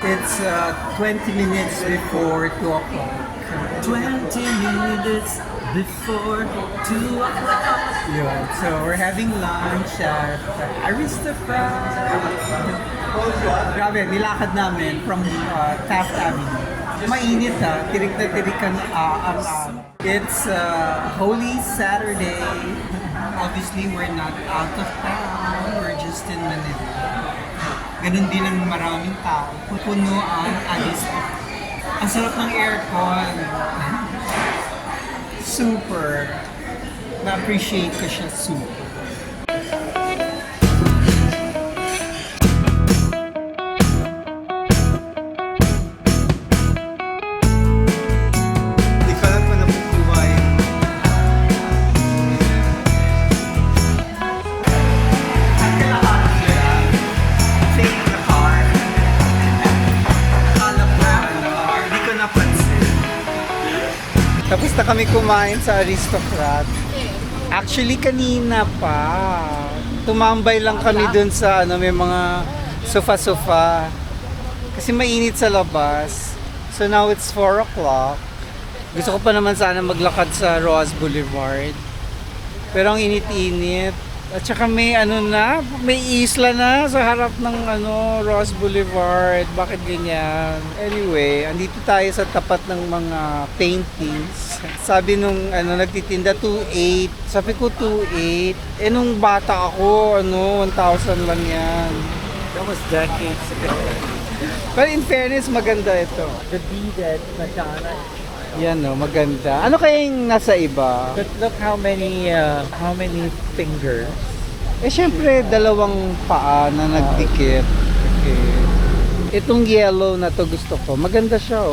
It's 20 minutes before 2 o'clock. 20 minutes before 2 o'clock. Yun. So we're having lunch at Aristocrat. Grabe, nilakad namin from Taft Avenue. Mainit ha, tirik na tirik ang It's Holy Saturday. Obviously, we're not out of town. We're just in Manila. Ganun din ang maraming tao. Pupuno ang Aristocrat. Ang sarap ng aircon. Super. Na-appreciate ko siya super. Hindi ko alam kung napukuha yun. Ang kailangan nila, take the car. Akala ko hindi ko napansin. Tapos na kami kumain sa Aristocrat. Actually, kanina pa. Tumambay lang kami dun sa may mga sofa-sofa. Kasi mainit sa labas. So now it's 4 o'clock. Gusto ko pa naman sana maglakad sa Roas Boulevard. Pero ang init-init. At saka may may isla na sa harap ng Roas Boulevard. Bakit ganyan? Anyway, andito tayo sa tapat ng mga paintings. Sabi nung nagtitinda 2.8. Sabi ko 2.8. Nung bata ako, 1,000 lang yan. That was decades ago. But in fairness, maganda ito. The beaded Madonna. Yan maganda. Ano kaya yung nasa iba? But look how many fingers. Syempre, dalawang paa na nagdikit. Okay. Itong yellow na to gusto ko. Maganda siya,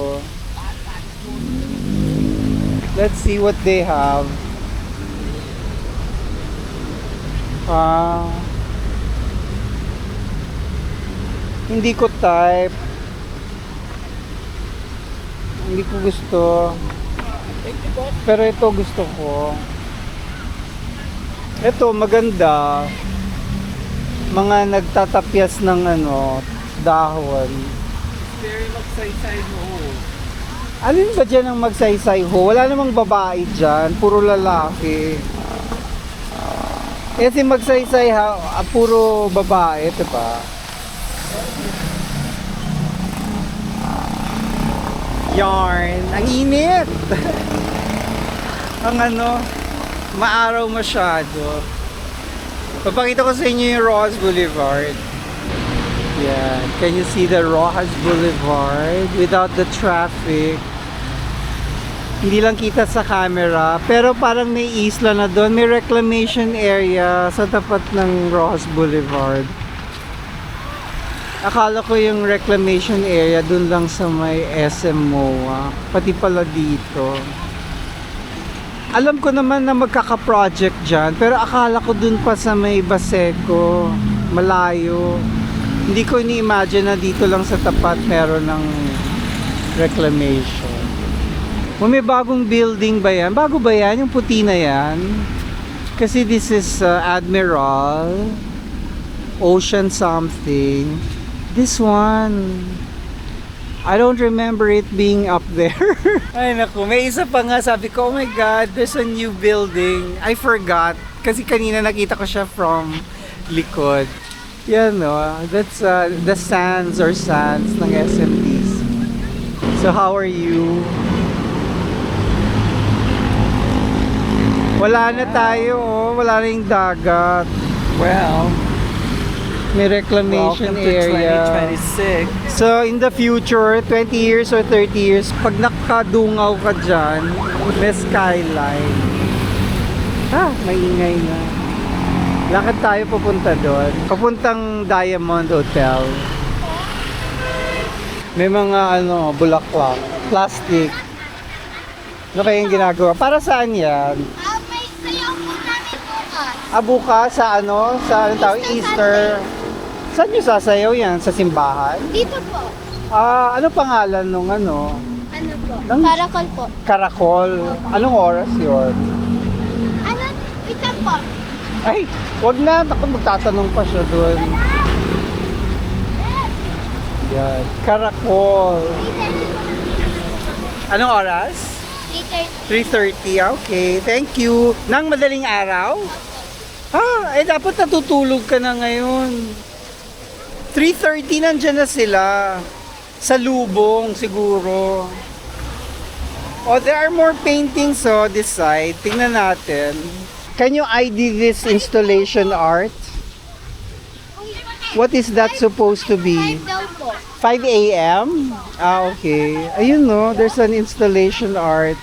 Let's see what they have. Hindi ko type. Hindi ko gusto. Pero ito gusto ko. Ito maganda. Mga nagtatapyas ng dahon. Very magsaysay mo. Alin ba dyan ang magsaysay ho? Wala namang babae dyan. Puro lalaki. Kasi magsaysay puro babae. Ito pa. Yarn. Ang init. Ang maaraw masyado. Papakita ko sa inyo yung Rojas Boulevard. Yan. Can you see the Rojas Boulevard without the traffic? Hindi lang kita sa camera, pero parang may isla na doon. May reclamation area sa tapat ng Rojas Boulevard. Akala ko yung reclamation area dun lang sa may SM MOA. Pati pala dito. Alam ko naman na magkaka-project dyan, pero akala ko dun pa sa may Baseco. Malayo. Hindi ko ini-imagine na dito lang sa tapat meron ng reclamation. May bagong building ba yan? Bago ba yan? Yung puti na yan? Kasi this is Admiral Ocean something. This one, I don't remember it being up there. Ay naku, may isa pa nga sabi ko, oh my God, there's a new building. I forgot. Kasi kanina nakita ko siya from likod. Yan that's the sands ng SMDC. So how are you? Wala na tayo, wala na yung dagat. Well, may reclamation welcome to area. 2026. So in the future, 20 years or 30 years, pag nakadungaw ka dyan, may skyline. Maingay na. Lakad tayo papunta doon. Papuntang Diamond Hotel. May mga bulaklak, plastic. Ano kayang ginagawa? Para saan yan? May sayaw po namin bukas. Bukas sa sa tawag Easter. Saan nyo sasayaw yan? Sa simbahan? Dito po. Ano pangalan nung Ano po? Nang- Karakol po. Karakol? Anong oras yun? Ano? Ito po. Ay, wag na. Ako magtatanong pa siya doon. Yan. Karakol. Anong oras? 3:30. 3:30. Okay, thank you. Nang madaling araw? Dapat natutulog ka na ngayon. 3:30 nandyan na sila. Sa lubong siguro. There are more paintings this side. Tingnan natin. Can you ID this installation art? What is that supposed to be? 5 daw po. 5 a.m.? Okay. Ayun no, there's an installation art.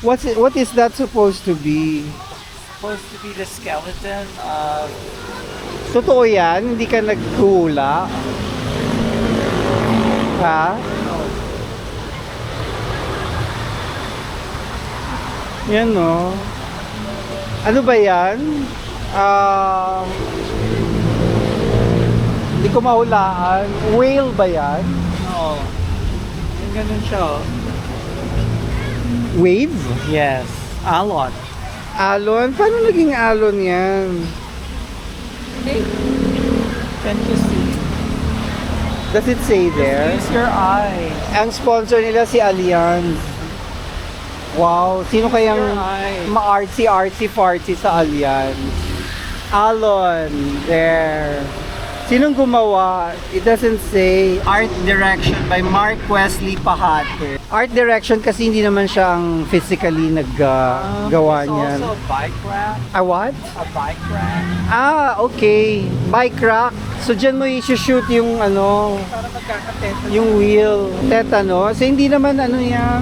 What is that supposed to be? Supposed to be the skeleton of Totoo yan? Hindi ka nagkuhula? Ha? Yan no. Ano ba yan? Hindi ko mahulaan. Whale ba yan? no. Yung ganun siya. Oh. Wave? Yes. Alon. Alon? Paano naging alon yan? Can you see? Does it say there? Use your eyes. Ang sponsor nila si Allianz. Wow, sino kayang Your eyes. ma-artsy-artsy-fartsy sa Allianz? Alon, there. Sinong gumawa? It doesn't say. Art direction by Mark Wesley Pahate. Art direction kasi hindi naman siya ang physically naggawa It's niyan. also a bike rack. A what? A bike rack. Okay. Bike rack. So dyan mo i-shoot yung Para magkakatetan. yung wheel. Tetano. So hindi naman yan.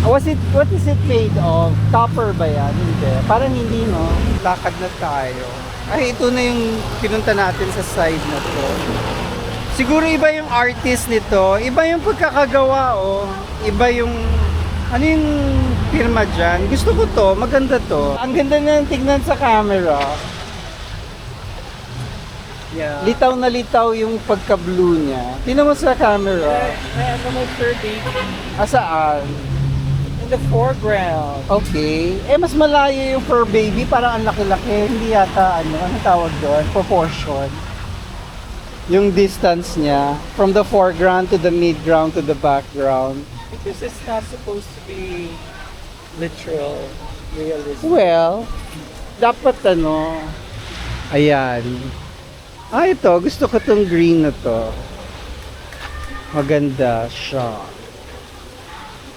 What is it made of? Copper ba yan? Hindi. Parang hindi, no? Lakad na tayo. Ay, ito na yung pinunta natin sa side na to. Siguro iba yung artist nito. Iba yung pagkakagawa, oh. Iba yung... Ano yung firma dyan? Gusto ko to. Maganda to. Ang ganda na tignan sa camera. Yeah. Litaw na litaw yung pagka-blue niya. Tingnan mo sa camera. Ano mo, sir, baby? Asaan? In the foreground. Okay. Mas malayo yung fur baby. Parang ang laki-laki. Hindi yata, ano tawag doon? Proportion. Yung distance niya. From the foreground to the midground to the background. Because it's not supposed to be literal, realistic. Well, dapat ayan. Ito. Gusto ko tong green na to. Maganda siya.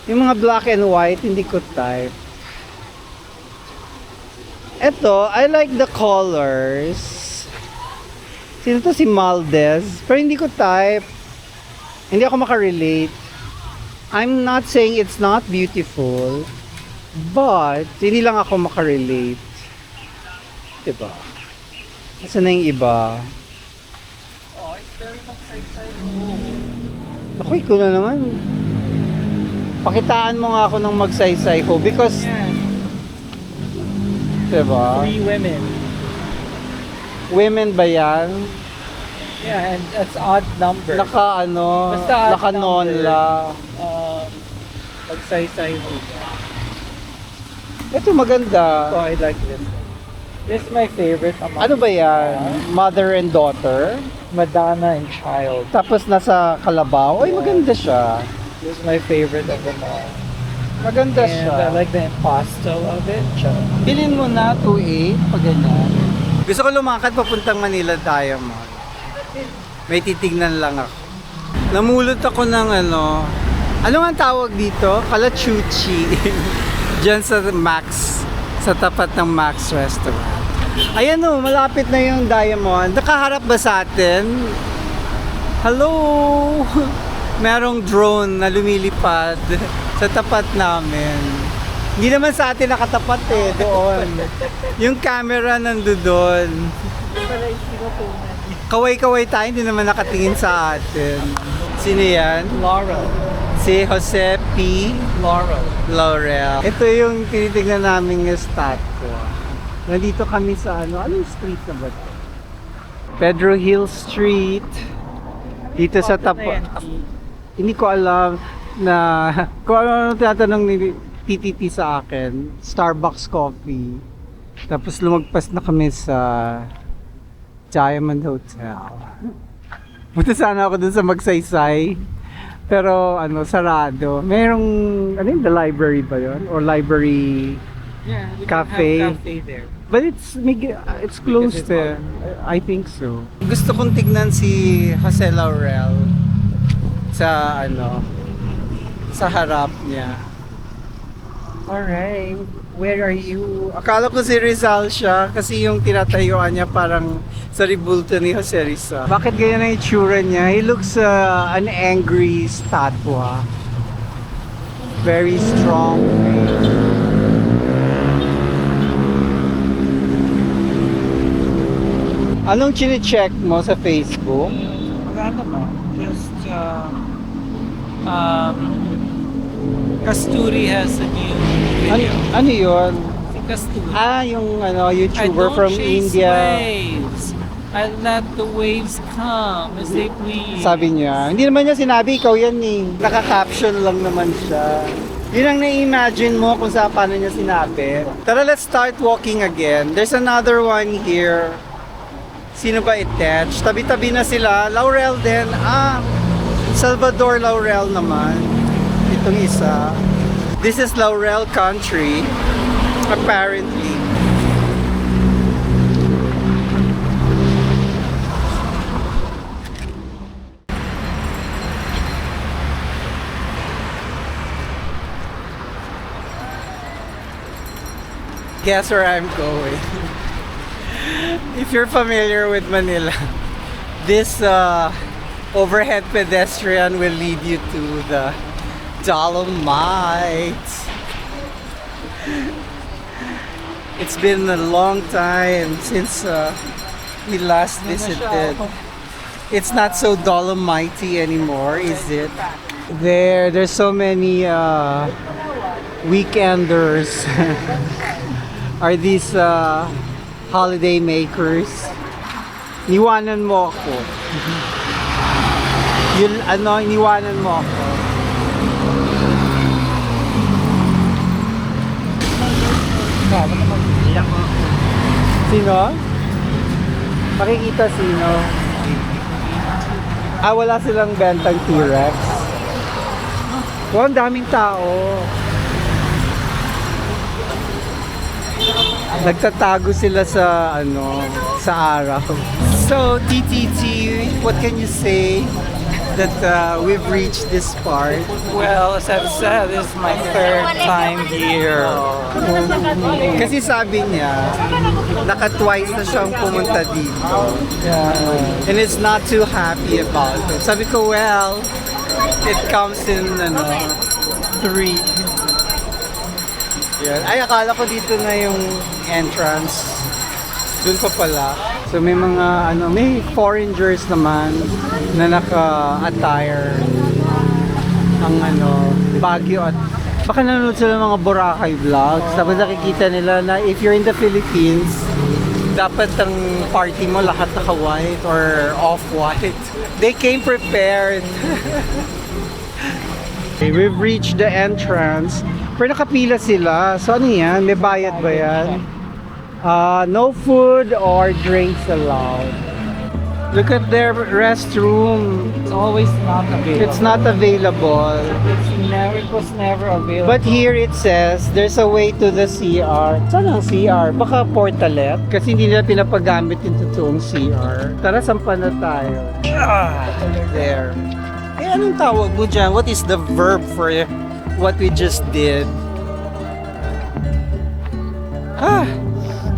Yung mga black and white, hindi ko type. Ito, I like the colors. Sino to? Si Maldez. Pero hindi ko type. Hindi ako makarelate. I'm not saying it's not beautiful. But, hindi lang ako makarelate. Diba? Nasaan na yung iba? Oh, it's very much exciting. Ako, ikaw na naman. Pakitaan mo nga ako ng magsaysay ko because, Yeah. diba? 3 women. Women ba yan? Yeah, and that's odd number. Basta naka-nonla. Magsaysay mo. Ito maganda. So I like this. This is my favorite among Ano ba yan? Mother and daughter? Madonna and Child. Tapos nasa kalabaw? Ay, maganda siya. This is my favorite of them all. Maganda And siya. I like the impasto of it. Bilhin mo na 2.8 pag ganyan. Gusto ko lumakad papuntang Manila Diamond. May titignan lang ako. Namulot ako ng ano nga tawag dito? Kalachuchi. Diyan sa Max. Sa tapat ng Max Restaurant. Ayan malapit na yung Diamond. Nakaharap ba sa atin? Hello! Merong drone na lumilipad sa tapat namin. Hindi naman sa atin nakatapat doon. Yung camera nandoon. Kaway-kaway tayo, hindi naman nakatingin sa atin. Sino yan? Laurel. Si Jose P. Laurel. Laurel. Ito yung tinitignan namin yung statue. Nandito kami sa anong street na ba ito? Pedro Hill Street. Dito sa tapat. Hindi ko alam na kung ano tinatanong ni TTT sa akin. Starbucks coffee. Tapos lumagpas na kami sa Diamond Hotel. Punta sana ako dun sa Magsaysay. Pero ano, sarado. Merong, ano yun, the library ba yun? Or library, Yeah, we Cafe. can have cafe there. but it's closed it's eh. I think so. Gusto kong tignan si Jose Laurel sa ano, sa harap niya. Alright, where are you? Akala ko si Rizal siya kasi yung tinatayuan niya parang sa ribulto ni Jose Rizal. Bakit ganyan ang itsura niya? He looks an angry statua. Very strong. Anong chine-check mo sa Facebook? Wala naman. Just, Kasturi has a new video. Ano yun? Si Kasturi. Yung ano, I YouTuber don't from chase India. waves. I let the waves come as they please. Sabi niya, hindi naman niya sinabi, ikaw yan eh. Naka-caption lang naman siya. Yun ang na-imagine mo kung sa paano niya sinabi. Tara, let's start walking again. There's another one here. Sino ba attached? Tabi-tabi na sila. Laurel din. Salvador Laurel naman. Itong isa. This is Laurel Country. Apparently. Guess where I'm going. If you're familiar with Manila, this overhead pedestrian will lead you to the Dolomites. It's been a long time since we last visited. It's not so Dolomitey anymore, is it? There's so many weekenders. Are these holiday makers? Niwanan mo ako. Niwanan mo ako. Sino? Makikita sino? Wala silang bentang T-Rex. Wow, ang daming tao. Nagtatago sila sa sa araw. So, TTT, what can you say that we've reached this part? Well, as I've said, this is my third time here. Kasi sabi niya, naka-twice na siyang pumunta dito. And it's not too happy about it. Sabi ko, well, it comes in, 3. Yan. Ay, akala ko dito na yung entrance. Doon pa pala. So may mga may foreigners naman na naka-attire ang Baguio at baka nanonood sila ng mga Boracay vlogs. Tapos nakikita nila na if you're in the Philippines, dapat ang party mo lahat naka-white or off-white. They came prepared. Okay, we've reached the entrance. Pero nakapila sila. So ano yan? May bayad ba yan? No food or drinks allowed. Look at their restroom. It's always not available. It's not available. It was never available. But here it says, there's a way to the CR. Saan ang CR? Baka portalet? Kasi hindi nila pinapagamit yung totoong CR. Tara, sampan na tayo. There. Anong tawag mo dyan? What is the verb for what we just did?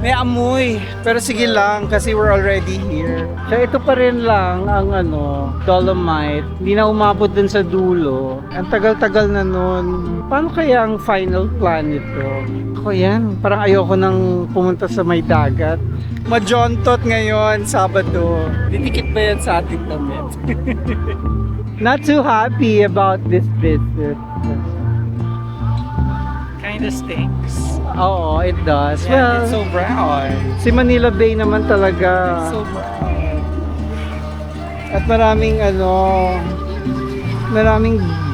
May amoy. Pero sige lang kasi we're already here. So ito pa rin lang ang Dolomite. Hindi na umabot dun sa dulo. Ang tagal-tagal na nun. Paano kaya ang final plan nito? Ako yan. Parang ayoko nang pumunta sa may dagat. Majontot ngayon, Sabado. Didikit ba yan sa ating damit? Not too happy about this visit. Kinda stinks. Oo, it does. Yeah, Well, it's so brown. si Manila Bay naman talaga. It's so brown. At maraming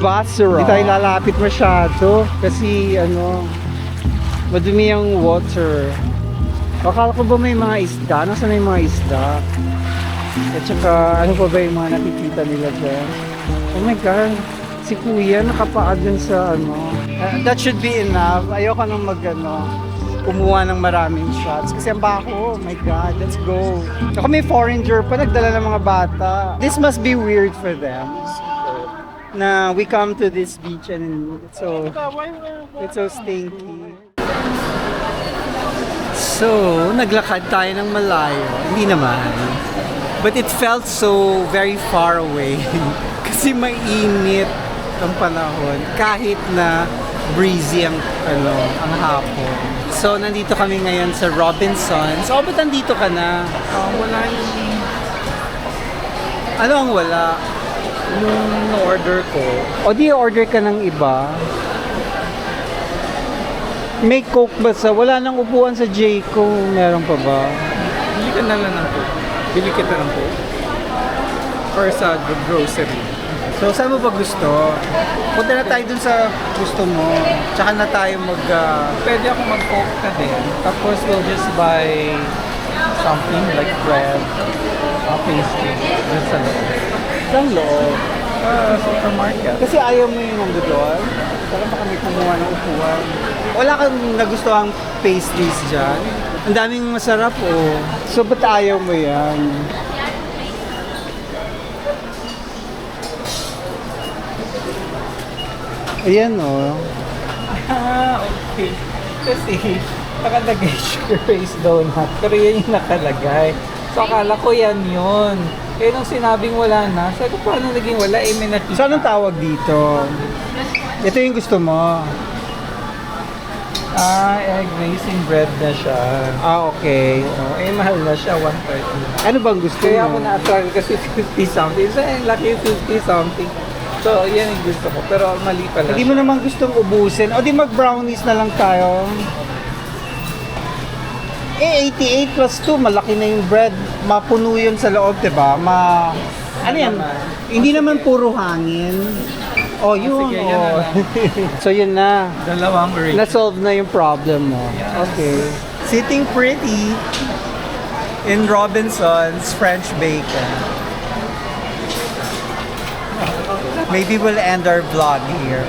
basura. Hindi tayo lalapit masyado kasi madumi ang water. Akala ko ba may mga isda? Nasaan na yung mga isda? At saka, ano pa ba yung mga nakikita nila dyan? Oh my God, si Kuya nakapaad dun sa ano. That should be enough. Ayoko nang kumuha ng maraming shots. Kasi ang bako, oh my God, let's go. Ako may foreigner pa, nagdala ng mga bata. This must be weird for them. Na we come to this beach and it's so stinky. So, naglakad tayo ng malayo. Hindi naman. But it felt so very far away. Kasi mainit ang panahon. Kahit na breezy ang hapon. So, nandito kami ngayon sa Robinsons. So, ba't nandito ka na? Wala yung Ano ang wala? yung order ko. O di order ka ng iba? May Coke ba wala nang upuan sa Jayco? Meron pa ba? Bili ka na lang ng Coke. Bili kita ng Coke. Or sa grocery. So, saan mo ba gusto? Punta na tayo dun sa gusto mo. Tsaka na tayo Pwede ako mag-Coke na din. Tapos we'll just buy something like bread, pastry, dun sa loob. Saan loob? Supermarket. Kasi ayaw mo yung nandoon. Saka pa kami kumuha ng upuan. Wala kang nagustuhang pastries dyan? Ang daming masarap, oh. So, ba't ayaw mo yan? Ayan, oh. Okay. Kasi nakalagay sugar paste donut. Pero yan yung nakalagay. So akala ko yan yun. Eh nung sinabing wala na, sabi ko paano naging wala? Eh may nakita. So, anong tawag dito? Ito yung gusto mo? Egg raisin bread na siya. Okay. Eh mahal na siya, 130 na. Ano bang gusto Kaya mo? ako na-attract kasi 50 something. So laki 50 something. So yan yung gusto ko. Pero mali pala Hindi mo naman gustong ubusin. O di mag-brownies na lang tayo. Eh, 88 plus 2, malaki na yung bread. Mapuno yun sa loob, diba? Ano yan? Hindi naman puro hangin. Oh, yun. sige, yan Oh. na So, yun na. Dalawang rate. Na-solve na yung problem mo. Yes. Okay. Sitting pretty in Robinson's French Bacon. Maybe we'll end our vlog here.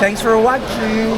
Thanks for watching.